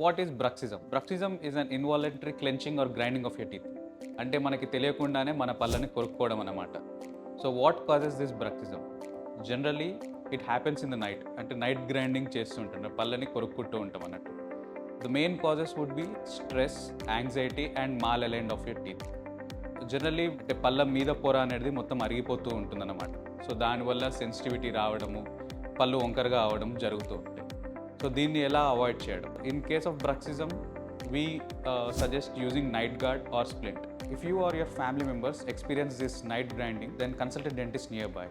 What is bruxism? Bruxism is an involuntary clenching or grinding of your teeth. అంటే మనకి తెలియకుండానే మన పళ్ళని కొరుక్కోవడం అన్నమాట. So what causes this bruxism? Generally it happens in the night. అంటే నైట్ గ్రైండింగ్ చేస్తుంటాం, పళ్ళని కొరుక్కుంటూ ఉంటాం అన్నట్టు. The main causes would be stress, anxiety and malaligned of your teeth. Generally అంటే పళ్ళ మీద పొర అనేది మొత్తం అరిగిపోతూ ఉంటుందన్నమాట. సో దానివల్ల సెన్సిటివిటీ రావడము, పళ్ళు వంకరగా అవడం జరుగుతూ ఉంటాయి. సో దీన్ని ఎలా అవాయిడ్ చేయడం? In case of bruxism, we suggest using night guard or splint. If you or your family members experience this night grinding, then consult a dentist nearby.